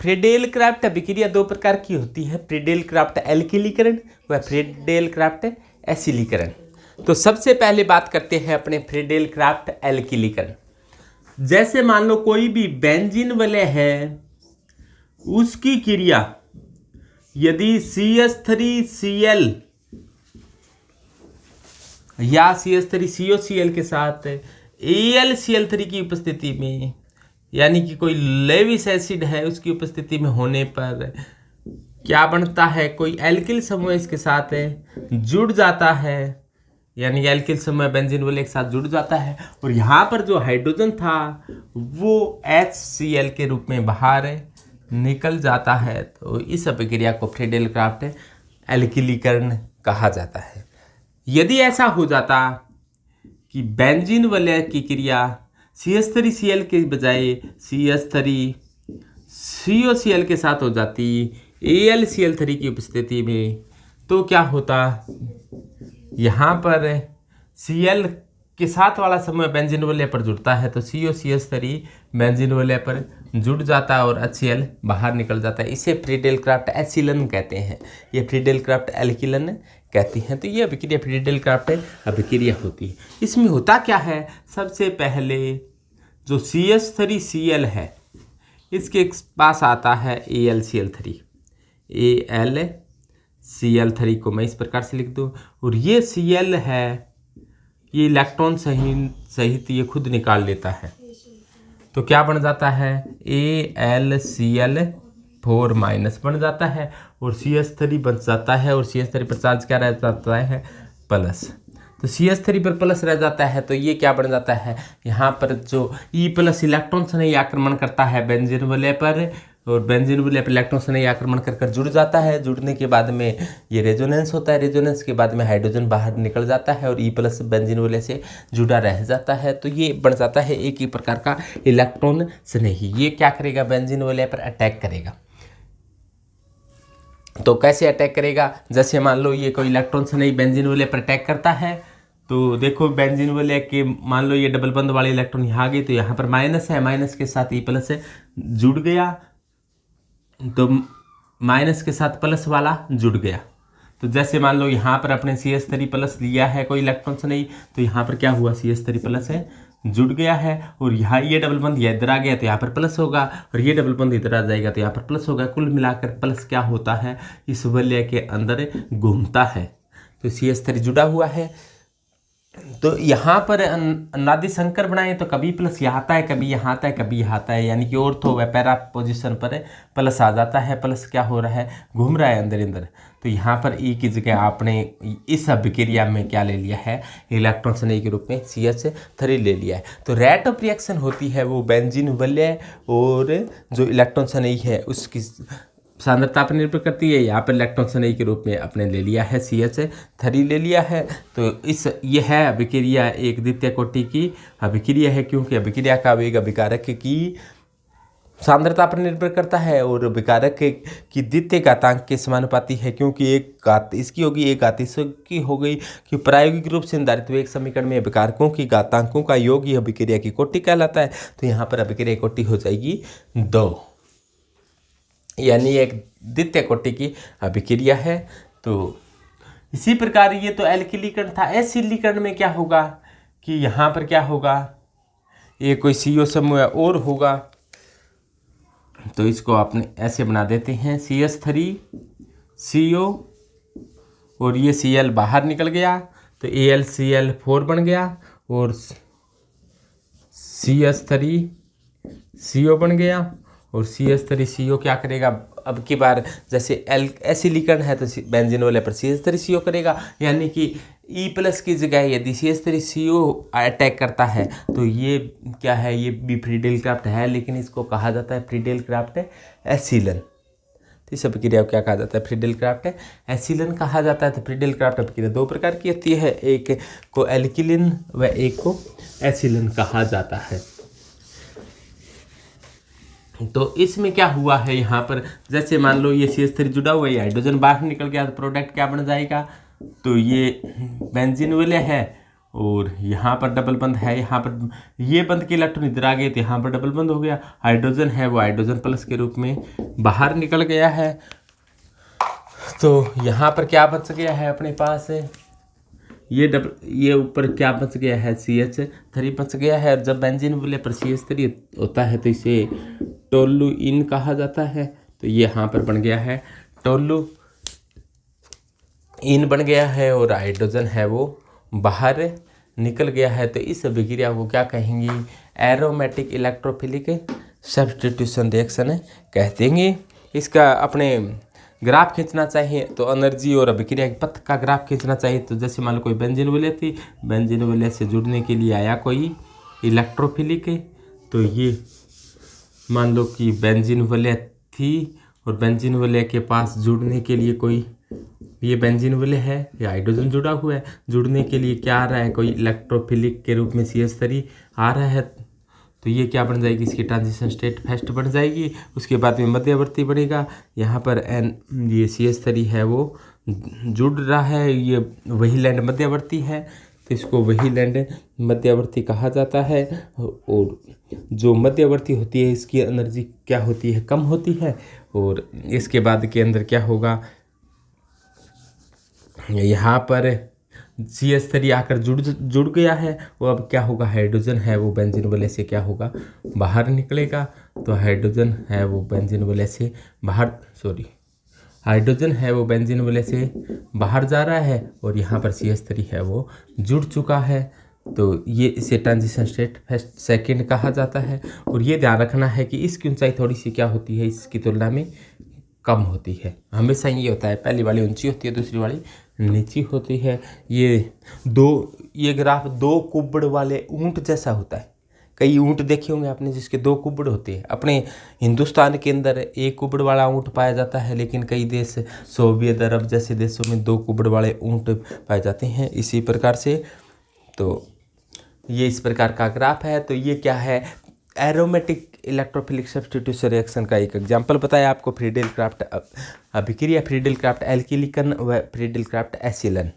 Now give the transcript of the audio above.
Friedel craft अभिक्रिया दो प्रकार की होती है, फ्रीडेल क्राफ्ट एल्किलीकरण व फ्रीडेल क्राफ्ट एसिलीकरण। तो सबसे पहले बात करते हैं अपने फ्रीडेल क्राफ्ट एल्किलीकरण। जैसे मान लो कोई भी बेंजीन वलय है, उसकी क्रिया यदि CH3Cl या CH3COCl के साथ AlCl3 की उपस्थिति में, यानी कि कोई लेविस एसिड है उसकी उपस्थिति में होने पर क्या बनता है, कोई एल्किल समूह इसके साथ जुड़ जाता है, यानी एल्किल समूह बेंजीन वलय के साथ जुड़ जाता है और यहाँ पर जो हाइड्रोजन था वो HCl के रूप में बाहर निकल जाता है। तो इस अभिक्रिया को फ्रीडेल क्राफ्ट एल्किलीकरण कहा जाता है। यदि ऐसा हो जाता कि बेंजीन वलय की क्रिया CH3Cl के बजाय CH3COCl के साथ हो जाती AlCl3 की उपस्थिति में, तो क्या होता, यहाँ पर Cl के साथ वाला समूह बेंजीन वलय पर जुड़ता है तो COCH3 बेंजीन वलय पर जुड़ जाता है और HCl बाहर निकल जाता है। इसे फ्रीडेल क्राफ्ट एसिलन कहते हैं, ये फ्रीडेल क्राफ्ट एल्किलन कहती हैं। तो ये अभिक्रिया फ्रीडेल क्राफ्ट अभिक्रिया होती है। इसमें होता क्या है, सबसे पहले जो CH3Cl है इसके पास आता है AlCl3, AlCl3 को मैं इस प्रकार से लिख दूँ और ये Cl है, ये इलेक्ट्रॉन सहित ये खुद निकाल लेता है, तो क्या बन जाता है AlCl4 माइनस बन जाता है और CH3 बन जाता है और CH3 पर चार्ज क्या रह जाता है, प्लस। तो CH3 पर प्लस रह जाता है तो ये क्या बन जाता है, यहाँ पर जो E+ इलेक्ट्रॉन से नहीं आक्रमण करता है बेंजीन वलय पर और बेंजीन वलय पर इलेक्ट्रॉन से नहीं आक्रमण कर जुड़ जाता है। जुड़ने के बाद में ये रेजोनेंस होता है, रेजोनेंस के बाद में हाइड्रोजन बाहर निकल जाता है और E+ बेंजीन वलय से जुड़ा रह जाता है। तो ये बन जाता है एक ही प्रकार का इलेक्ट्रॉन स्नेही। ये क्या करेगा, बेंजीन वलय पर अटैक करेगा। तो कैसे अटैक करेगा, जैसे मान लो ये कोई इलेक्ट्रॉन स्नेही बेंजीन वलय पर अटैक करता है, तो देखो बेंजीन वलय के मान लो ये डबल बंद वाले इलेक्ट्रॉन यहाँ आ गए तो यहाँ पर माइनस है, माइनस के साथ E+ जुड़ गया, तो माइनस के साथ प्लस वाला जुड़ गया। तो जैसे मान लो यहाँ पर अपने CH3+ लिया है कोई इलेक्ट्रॉन से नहीं, तो यहाँ पर क्या हुआ, CH3+ है जुड़ गया है और यहाँ ये डबल बंद ये इधर आ गया तो यहाँ पर प्लस होगा और ये डबल बंद इधर आ जाएगा तो यहाँ पर प्लस होगा। कुल मिलाकर प्लस क्या होता है, इस वलय के अंदर घूमता है। तो CH3 जुड़ा हुआ है, तो यहाँ पर अनादि संकर बनाए तो कभी प्लस यहाँ आता है, कभी यहाँ आता है, कभी यहाँ आता है, यानी कि ऑर्थो व पैरा पोजिशन पर प्लस आ जाता है। प्लस क्या हो रहा है, घूम रहा है अंदर अंदर। तो यहाँ पर E की जगह आपने इस अभिक्रिया में क्या ले लिया है, इलेक्ट्रॉन स्नेही के रूप में CH3 ले लिया है। तो रेट ऑफ रिएक्शन होती है वो बेंजीन वलय और जो इलेक्ट्रॉन स्नेही है उसकी सांद्रता पर निर्भर करती है। यहाँ पर इलेक्ट्रॉन स्नेही के रूप में आपने ले लिया है CH3 ले लिया है। तो ये है अभिक्रिया एक द्वितीय कोटि की अभिक्रिया है, क्योंकि अभिक्रिया का वेग अभिकारक की सांद्रता पर निर्भर करता है और अभिकारक की द्वितीय घातांक के समानुपाती है, क्योंकि एक घात इसकी होगी एक घात इसकी हो गई कि प्रायोगिक रूप से निर्धारित वेग समीकरण में अभिकारकों की घातांकों का योग ही अभिक्रिया की कोटि कहलाता है। तो यहाँ पर अभिक्रिया कोटि हो जाएगी 2, यानी एक द्वितीय कोटि की अभिक्रिया है। तो इसी प्रकार ये तो एल्किलीकरण था। एसिलीकरण में क्या होगा कि यहाँ पर क्या होगा, ये कोई CO समूह और होगा, तो इसको आपने ऐसे बना देते हैं CH3CO और ये Cl बाहर निकल गया तो AlCl4 बन गया और CH3CO बन गया और CH3CO क्या करेगा, अब की बार जैसे एसिलीकरण है तो बेंजीन वलय पर CH3CO करेगा, यानी कि E+ की जगह यदि CH3CO अटैक करता है तो ये क्या है, ये भी फ्रीडेल क्राफ्ट है, लेकिन इसको कहा जाता है फ्रीडेल क्राफ्ट एसिलन। तो इस अभिक्रिया को क्या कहा जाता है, फ्रीडेल क्राफ्ट एसिलन कहा जाता है। तो फ्रीडेल क्राफ्ट अभिक्रिया दो प्रकार की होती है, एक को एल्किलिन व एक को एसिलन कहा जाता है। तो इसमें क्या हुआ है, यहाँ पर जैसे मान लो ये CH3 जुड़ा हुआ है, हाइड्रोजन बाहर निकल गया तो प्रोडक्ट क्या बन जाएगा, तो ये बेंजीन वलय है और यहाँ पर डबल बंद है, यहाँ पर ये बंद के इलेक्ट्रॉन इधर आ गए तो यहाँ पर डबल बंद हो गया। हाइड्रोजन है वो हाइड्रोजन प्लस के रूप में बाहर निकल गया है। तो यहाँ पर क्या बच गया है अपने पास, ये ऊपर क्या बच गया है, CH3 बच गया है। और जब बेंजीन बोले पर CH3 होता है तो इसे टोल्यूइन कहा जाता है। तो ये यहाँ पर बन गया है टोल्यूइन बन गया है और हाइड्रोजन है वो बाहर निकल गया है। तो इस अभिक्रिया को क्या कहेंगे, एरोमेटिक इलेक्ट्रोफिलिक सब्स्टिट्यूशन रिएक्शन कहते हैं। इसका अपने ग्राफ खींचना चाहिए तो एनर्जी और अभिक्रिया के पथ का ग्राफ खींचना चाहिए। तो जैसे मान लो कोई बेंजीन वलय थी, बेंजीन वलय से जुड़ने के लिए आया कोई इलेक्ट्रोफिलिक, तो ये मान लो कि बेंजीन वलय थी और बेंजीन वलय के पास जुड़ने के लिए कोई, ये बेंजीन वलय है, ये हाइड्रोजन जुड़ा हुआ है, जुड़ने के लिए क्या आ रहा है, कोई इलेक्ट्रोफिलिक के रूप में CH3 आ रहा है। तो ये क्या बन जाएगी, इसकी ट्रांजिशन स्टेट फर्स्ट बन जाएगी। उसके बाद में मध्यवर्ती बनेगा, यहाँ पर ये CH3 है वो जुड़ रहा है, ये वही लैंड मध्यवर्ती है तो इसको वही लैंड मध्यवर्ती कहा जाता है। और जो मध्यवर्ती होती है इसकी एनर्जी क्या होती है, कम होती है। और इसके बाद के अंदर क्या होगा, यहाँ पर CH3 आकर जुड़ गया है, वो अब क्या होगा, हाइड्रोजन है वो बेंजीन वलय से क्या होगा, बाहर निकलेगा। तो हाइड्रोजन है वो बेंजीन वलय से बाहर, हाइड्रोजन है वो बेंजीन वलय से बाहर जा रहा है और यहाँ पर CH3 है वो जुड़ चुका है। तो ये इसे ट्रांजिशन स्टेट फर्स्ट सेकंड कहा जाता है। और ये ध्यान रखना है कि इसकी ऊंचाई थोड़ी सी क्या होती है, इसकी तुलना में कम होती है। हमेशा ये होता है, पहली वाली ऊंची होती है, दूसरी वाली नीची होती है। ये ग्राफ दो कुब्बड़ वाले ऊंट जैसा होता है। कई ऊंट देखे होंगे आपने जिसके दो कुब्बड़ होते हैं। अपने हिंदुस्तान के अंदर एक कुब्बड़ वाला ऊंट पाया जाता है, लेकिन कई देश सोवियत अरब जैसे देशों में दो कुब्बड़ वाले ऊंट पाए जाते हैं। इसी प्रकार से तो ये इस प्रकार का ग्राफ है। तो ये क्या है, एरोमेटिक इलेक्ट्रोफिलिक सब्स्टिट्यूशन रिएक्शन का एक एग्जांपल बताया आपको, फ्रीडेल क्राफ्ट अभिक्रिया, फ्रीडेल क्राफ्ट एल्किलिकन व फ्रीडेल क्राफ्ट एसिलन।